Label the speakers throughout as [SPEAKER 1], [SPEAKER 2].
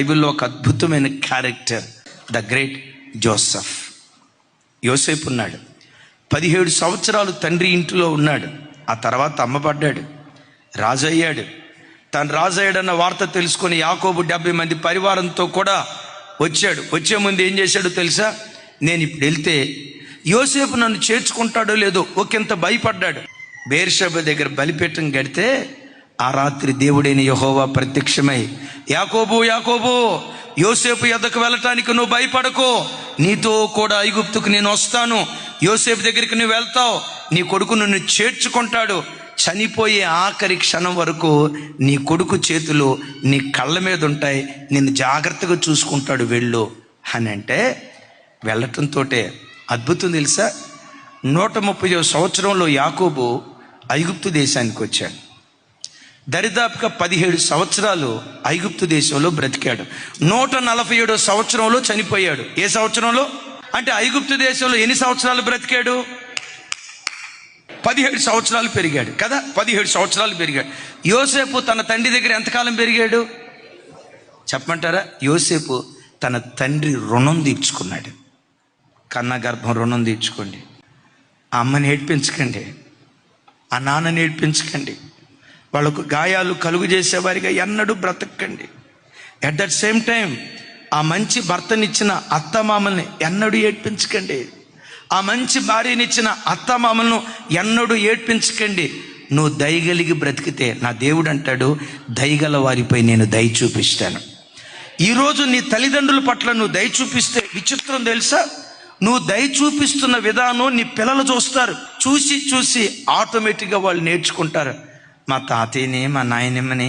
[SPEAKER 1] బైబిల్లో ఒక అద్భుతమైన క్యారెక్టర్, ద గ్రేట్ జోసెఫ్. యోసేపు ఉన్నాడు, 17 సంవత్సరాలు తండ్రి ఇంటిలో ఉన్నాడు. ఆ తర్వాత అమ్మబడ్డాడు, రాజు అయ్యాడు. తను రాజు అయ్యాడన్న వార్త తెలుసుకొని యాకోబు 70 మంది పరివారంతో కూడా వచ్చాడు. వచ్చే ముందు ఏం చేశాడో తెలుసా? నేను ఇప్పుడు వెళ్తే యోసేపు నన్ను చేర్చుకుంటాడో లేదో ఒకంత భయపడ్డాడు. బేర్షెబా దగ్గర బలిపీఠం కడితే ఆ రాత్రి దేవుడైన యెహోవా ప్రత్యక్షమై, యాకోబు యాకోబు, యోసేపు యొద్దకు వెళ్ళటానికి నువ్వు భయపడకు, నీతో కూడా ఐగుప్తుకు నేను వస్తాను, యోసేపు దగ్గరికి నువ్వు వెళ్తావు, నీ కొడుకు నిన్ను చేర్చుకుంటాడు, చనిపోయే ఆఖరి క్షణం వరకు నీ కొడుకు చేతులు నీ కళ్ళ మీద ఉంటాయి, నిన్ను జాగ్రత్తగా చూసుకుంటాడు, వెళ్ళు అని అంటే వెళ్ళటంతో అద్భుతం తెలుసా? 130వ సంవత్సరంలో యాకోబు ఐగుప్తు దేశానికి వచ్చాడు. దరిదాపుగా 17 సంవత్సరాలు ఐగుప్తు దేశంలో బ్రతికాడు. 147వ సంవత్సరంలో చనిపోయాడు. ఏ సంవత్సరంలో అంటే ఐగుప్తు దేశంలో ఎన్ని సంవత్సరాలు బ్రతికాడు? 17 సంవత్సరాలు పెరిగాడు కదా, 17 సంవత్సరాలు పెరిగాడు. యోసేపు తన తండ్రి దగ్గర ఎంతకాలం పెరిగాడు చెప్పమంటారా? యోసేపు తన తండ్రి రుణం తీర్చుకున్నాడు. కన్న గర్భం రుణం తీర్చుకోండి. ఆ అమ్మని ఏడ్పించకండి, ఆ నాన్నని ఏడ్పించకండి, వాళ్ళకు గాయాలు కలుగు చేసేవారిగా ఎన్నడూ బ్రతకండి. అట్ దట్ సేమ్ టైం ఆ మంచి భర్తనిచ్చిన అత్తమామల్ని ఎన్నడూ ఏడ్పించకండి, ఆ మంచి భార్యనిచ్చిన అత్తమామలను ఎన్నడూ ఏడ్పించకండి. నువ్వు దయగలిగి బ్రతికితే నా దేవుడు అంటాడు, దయగల వారిపై నేను దయ చూపిస్తాను. ఈరోజు నీ తల్లిదండ్రుల పట్ల నువ్వు దయ చూపిస్తే విచిత్రం తెలుసా? నువ్వు దయ చూపిస్తున్న విధానం నీ పిల్లలు చూస్తారు. చూసి చూసి ఆటోమేటిక్గా వాళ్ళు నేర్చుకుంటారు. మా తాతయ్యని, మా నాయనమ్మని,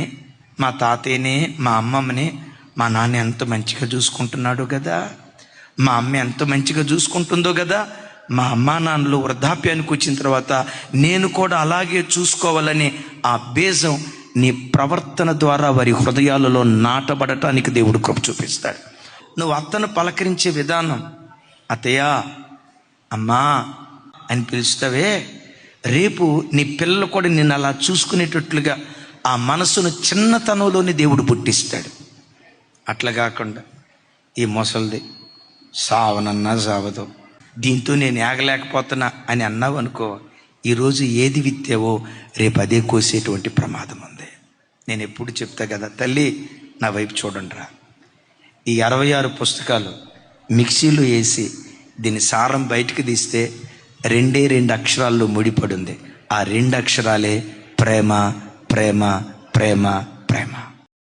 [SPEAKER 1] మా తాతయ్యని, మా అమ్మమ్మని మా నాన్న ఎంత మంచిగా చూసుకుంటున్నాడు కదా, మా అమ్మ ఎంత మంచిగా చూసుకుంటుందో కదా, మా అమ్మా నాన్నలు వృద్ధాప్యానికి వచ్చిన తర్వాత నేను కూడా అలాగే చూసుకోవాలని ఆ బీజం నీ ప్రవర్తన ద్వారా వారి హృదయాలలో నాటబడటానికి దేవుడు కృప చూపిస్తాడు. నువ్వు అత్తను పలకరించే విధానం, అత్తయ్య, అమ్మా అని పిలుస్తావే, రేపు నీ పిల్లలు కూడా నిన్ను అలా చూసుకునేటట్లుగా ఆ మనసును చిన్నతనంలోని దేవుడు పుట్టిస్తాడు. అట్లా కాకుండా ఈ మొసలిది సావనన్నా సావదు, దీంతో నేను ఏగలేకపోతున్నా అని అన్నావు అనుకో, ఈరోజు ఏది విత్తావో రేపు అదే కోసేటువంటి ప్రమాదం ఉంది. నేను ఎప్పుడు చెప్తా కదా, తల్లి నా వైపు చూడండి రా, ఈ 66 పుస్తకాలు మిక్సీలో వేసి దీని సారం బయటికి తీస్తే 2 అక్షరాల్లో ముడిపడి ఉంది. ఆ 2 అక్షరాలే ప్రేమ, ప్రేమ, ప్రేమ, ప్రేమ.